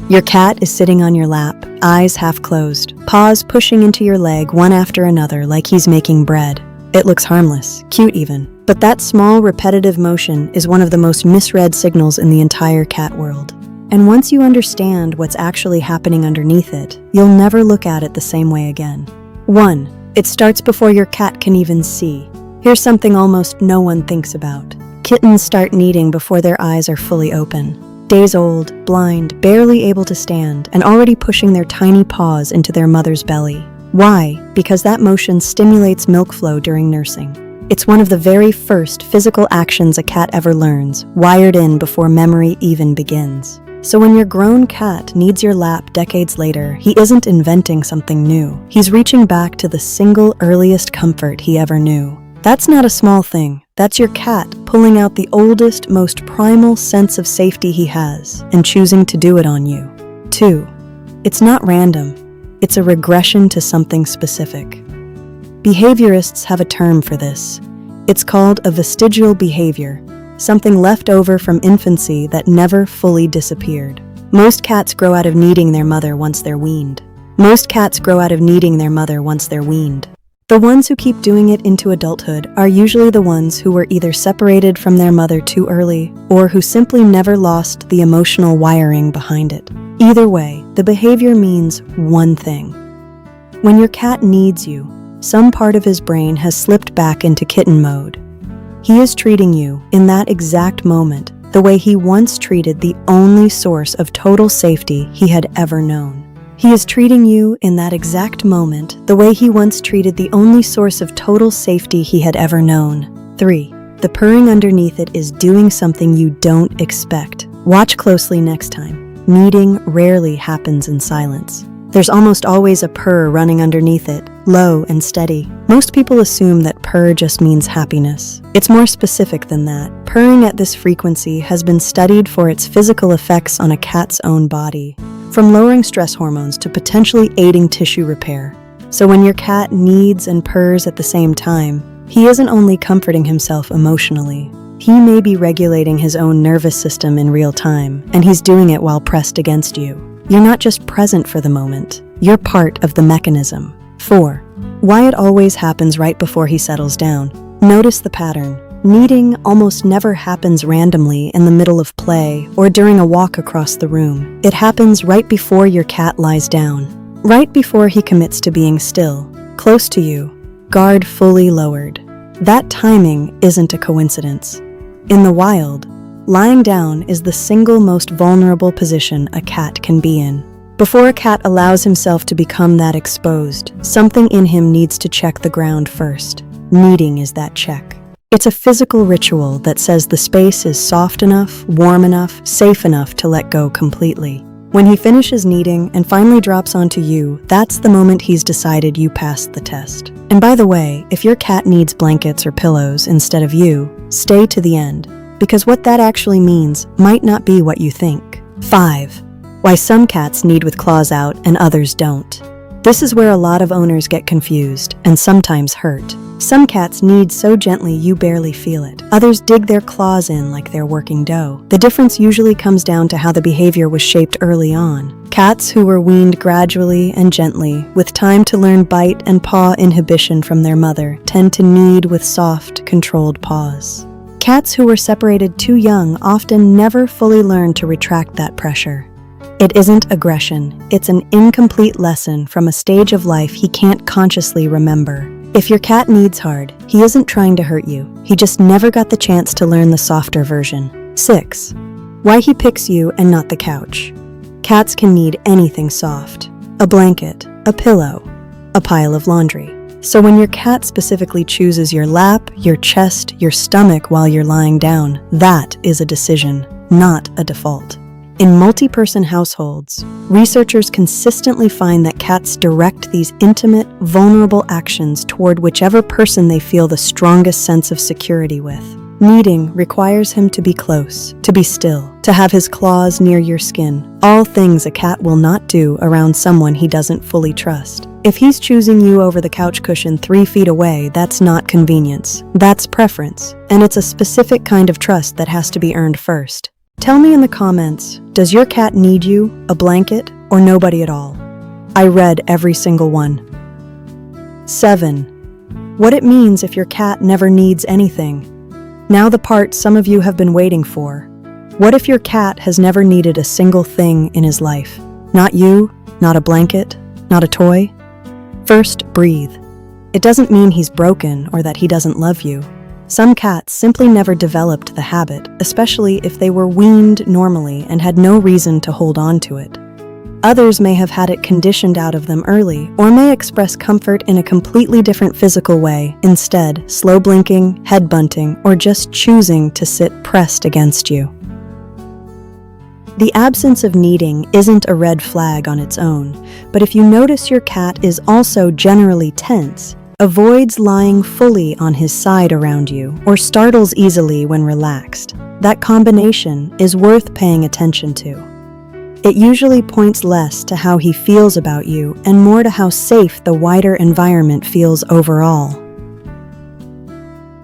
Your cat is sitting on your lap, eyes half closed, paws pushing into your leg one after another like he's making bread. It looks harmless, cute even, but that small repetitive motion is one of the most misread signals in the entire cat world. And once you understand what's actually happening underneath it, you'll never look at it the same way again. 1. It starts before your cat can even see. Here's something almost no one thinks about. Kittens start kneading before their eyes are fully open. Days old, blind, barely able to stand, and already pushing their tiny paws into their mother's belly. Why? Because that motion stimulates milk flow during nursing. It's one of the very first physical actions a cat ever learns, wired in before memory even begins. So when your grown cat needs your lap decades later, he isn't inventing something new. He's reaching back to the single earliest comfort he ever knew. That's not a small thing. That's your cat pulling out the oldest, most primal sense of safety he has and choosing to do it on you. 2. It's not random. It's a regression to something specific. Behaviorists have a term for this. It's called a vestigial behavior, something left over from infancy that never fully disappeared. Most cats grow out of needing their mother once they're weaned. The ones who keep doing it into adulthood are usually the ones who were either separated from their mother too early or who simply never lost the emotional wiring behind it. Either way, the behavior means one thing. When your cat needs you, some part of his brain has slipped back into kitten mode. He is treating you, in that exact moment, the way he once treated the only source of total safety he had ever known. He is treating you in that exact moment the way he once treated the only source of total safety he had ever known. 3. The purring underneath it is doing something you don't expect. Watch closely next time. Kneading rarely happens in silence. There's almost always a purr running underneath it, low and steady. Most people assume that purr just means happiness. It's more specific than that. Purring at this frequency has been studied for its physical effects on a cat's own body, from lowering stress hormones to potentially aiding tissue repair. So when your cat needs and purrs at the same time, he isn't only comforting himself emotionally. He may be regulating his own nervous system in real time, and he's doing it while pressed against you. You're not just present for the moment, you're part of the mechanism. 4. Why it always happens right before he settles down. Notice the pattern. Kneading almost never happens randomly in the middle of play or during a walk across the room. It happens right before your cat lies down, right before he commits to being still, close to you, guard fully lowered. That timing isn't a coincidence. In the wild, lying down is the single most vulnerable position a cat can be in. Before a cat allows himself to become that exposed, something in him needs to check the ground first. Kneading is that check. It's a physical ritual that says the space is soft enough, warm enough, safe enough to let go completely. When he finishes kneading and finally drops onto you, that's the moment he's decided you passed the test. And by the way, if your cat needs blankets or pillows instead of you, stay to the end, because what that actually means might not be what you think. 5. Why some cats need with claws out and others don't. This is where a lot of owners get confused and sometimes hurt. Some cats need so gently you barely feel it. Others dig their claws in like they're working dough. The difference usually comes down to how the behavior was shaped early on. Cats who were weaned gradually and gently, with time to learn bite and paw inhibition from their mother, tend to knead with soft, controlled paws. Cats who were separated too young often never fully learn to retract that pressure. It isn't aggression, it's an incomplete lesson from a stage of life he can't consciously remember. If your cat needs hard, he isn't trying to hurt you. He just never got the chance to learn the softer version. 6. Why he picks you and not the couch. Cats can need anything soft. A blanket, a pillow, a pile of laundry. So when your cat specifically chooses your lap, your chest, your stomach while you're lying down, that is a decision, not a default. In multi-person households, researchers consistently find that cats direct these intimate, vulnerable actions toward whichever person they feel the strongest sense of security with. Kneading requires him to be close, to be still, to have his claws near your skin, all things a cat will not do around someone he doesn't fully trust. If he's choosing you over the couch cushion 3 feet away, that's not convenience, that's preference, and it's a specific kind of trust that has to be earned first. Tell me in the comments, does your cat need you, a blanket, or nobody at all? I read every single one. 7. What it means if your cat never needs anything. Now the part some of you have been waiting for. What if your cat has never needed a single thing in his life? Not you, not a blanket, not a toy? First, breathe. It doesn't mean he's broken or that he doesn't love you. Some cats simply never developed the habit, especially if they were weaned normally and had no reason to hold on to it. Others may have had it conditioned out of them early, or may express comfort in a completely different physical way, instead slow blinking, head bunting, or just choosing to sit pressed against you. The absence of kneading isn't a red flag on its own, but if you notice your cat is also generally tense, avoids lying fully on his side around you, or startles easily when relaxed, that combination is worth paying attention to. It usually points less to how he feels about you and more to how safe the wider environment feels overall.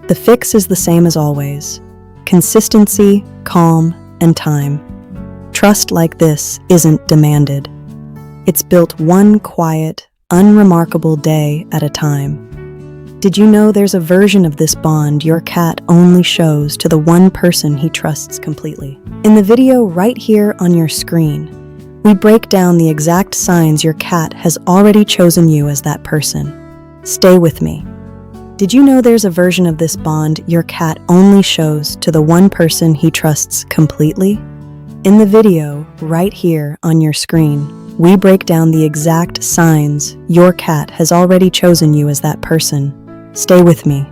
The fix is the same as always: consistency, calm, and time. Trust like this isn't demanded. It's built one quiet, unremarkable day at a time. Did you know there's a version of this bond your cat only shows to the one person he trusts completely? In the video right here on your screen, we break down the exact signs your cat has already chosen you as that person. Stay with me. Did you know there's a version of this bond your cat only shows to the one person he trusts completely? In the video right here on your screen, we break down the exact signs your cat has already chosen you as that person. Stay with me.